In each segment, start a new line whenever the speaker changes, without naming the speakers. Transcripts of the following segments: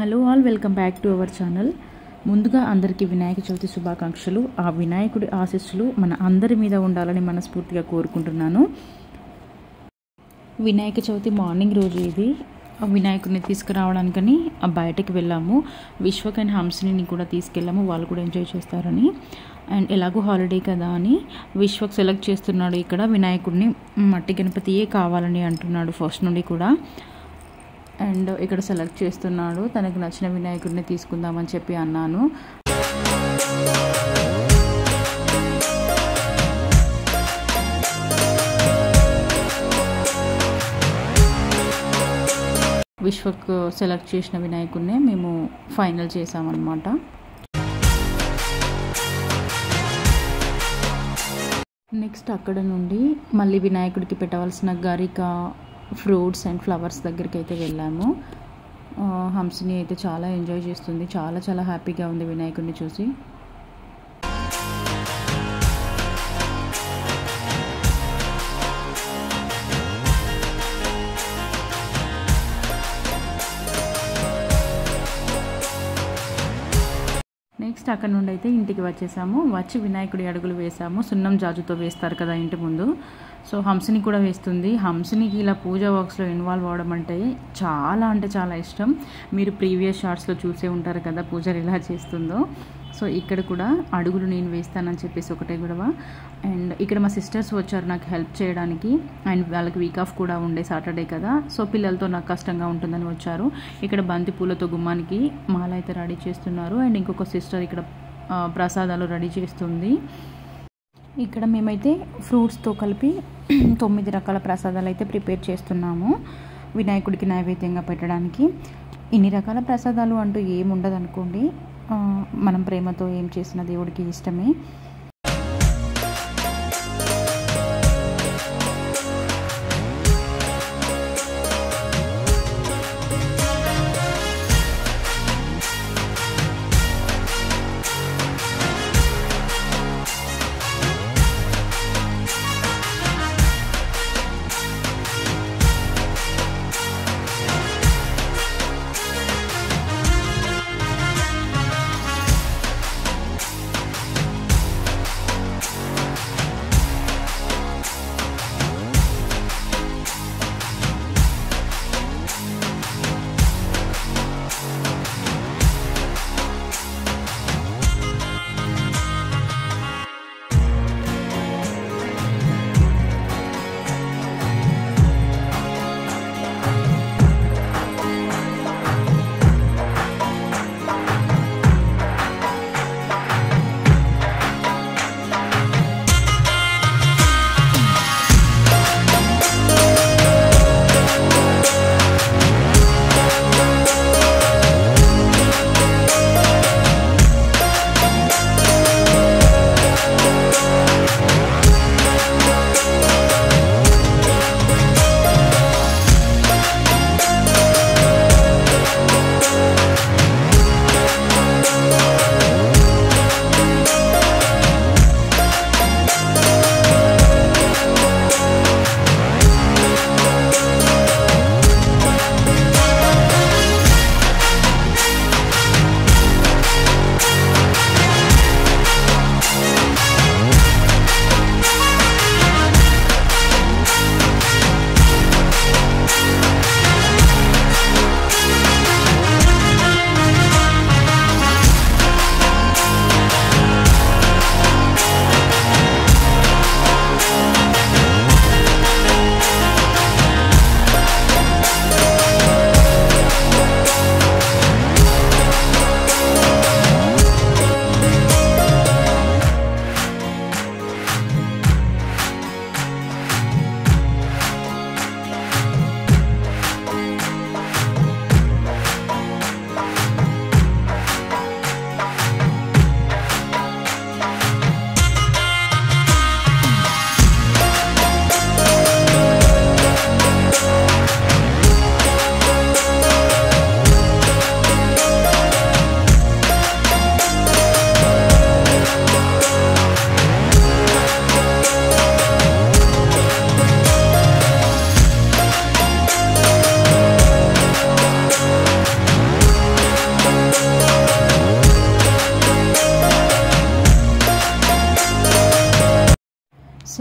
Hello all, welcome back to our channel. ముందుగా అందరికీ వినాయక చవితి శుభాకాంక్షలు. ఆ వినాయకుడి ఆశీస్సులు మన అందరి మీద ఉండాలని మనస్ఫూర్తిగా కోరుకుంటున్నాను. వినాయక చవితి మార్నింగ్ రోజు ఇది. వినాయకుడిని తీసుకురావడానికని బయటకు వెళ్ళాము. విశ్వక్ అండ్ హంసిని కూడా తీసుకెళ్ళాము, వాళ్ళు కూడా ఎంజాయ్ చేస్తారని. అండ్ ఎలాగో హాలిడే కదా అని విశ్వక్ సెలెక్ట్ చేస్తున్నాడు. ఇక్కడ వినాయకుడిని మట్టి గణపతియే కావాలని అంటున్నాడు ఫస్ట్ నుండి కూడా. అండ్ ఇక్కడ సెలెక్ట్ చేస్తున్నాడు. తనకు నచ్చిన వినాయకుడిని తీసుకుందామని చెప్పి అన్నాను. విశ్వక్ సెలెక్ట్ చేసిన వినాయకుడినే మేము ఫైనల్ చేసామన్నమాట. నెక్స్ట్ అక్కడ నుండి మళ్ళీ వినాయకుడికి పెట్టవలసిన గరిక, ఫ్రూట్స్ అండ్ ఫ్లవర్స్ దగ్గరికి అయితే వెళ్ళాము. హంసిని అయితే చాలా ఎంజాయ్ చేస్తుంది, చాలా చాలా హ్యాపీగా ఉంది వినాయకుడిని చూసి. నెక్స్ట్ అక్కడ నుండి అయితే ఇంటికి వచ్చేసాము. వచ్చి వినాయకుడి అడుగులు వేసాము. సున్నం జాజుతో వేస్తారు కదా ఇంటి ముందు, సో హంసిని కూడా వేస్తుంది. హంసినికి ఇలా పూజా వర్క్స్లో ఇన్వాల్వ్ అవ్వడం అంటే చాలా ఇష్టం. మీరు ప్రీవియస్ షార్ట్స్లో చూసే ఉంటారు కదా పూజలు ఎలా చేస్తుందో. సో ఇక్కడ కూడా అడుగులు నేను వేస్తానని చెప్పేసి ఒకటే గొడవ. అండ్ ఇక్కడ మా సిస్టర్స్ వచ్చారు నాకు హెల్ప్ చేయడానికి. అండ్ వాళ్ళకి వీక్ ఆఫ్ కూడా ఉండే, సాటర్డే కదా, సో పిల్లలతో నాకు కష్టంగా ఉంటుందని వచ్చారు. ఇక్కడ బంతి పూలతో గుమ్మానికి మాల అయితే రెడీ చేస్తున్నారు. అండ్ ఇంకొక సిస్టర్ ఇక్కడ ప్రసాదాలు రెడీ చేస్తుంది. ఇక్కడ మేమైతే ఫ్రూట్స్తో కలిపి 9 రకాల ప్రసాదాలు అయితే ప్రిపేర్ చేస్తున్నాము వినాయకుడికి నైవేద్యంగా పెట్టడానికి. ఇన్ని రకాల ప్రసాదాలు అంటూ ఏముండదు అనుకోండి, మనం ప్రేమతో ఏం చేసిన దేవుడికి ఇష్టమే.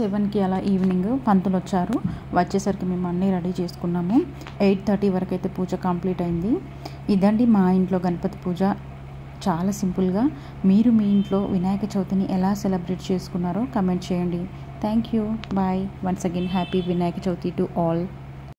7కి అలా ఈవినింగ్ పంతులు వచ్చారు. వచ్చేసరికి మేము అన్నీ రెడీ చేసుకున్నాము. 8:30 వరకు అయితే పూజ కంప్లీట్ అయింది. ఇదండి మా ఇంట్లో గణపతి పూజ. చాలా సింపుల్గా. మీరు మీ ఇంట్లో వినాయక చవితిని ఎలా సెలబ్రేట్ చేసుకున్నారో కమెంట్ చేయండి. Thank you. Bye. Once again happy Vinayaka Chavithi to all.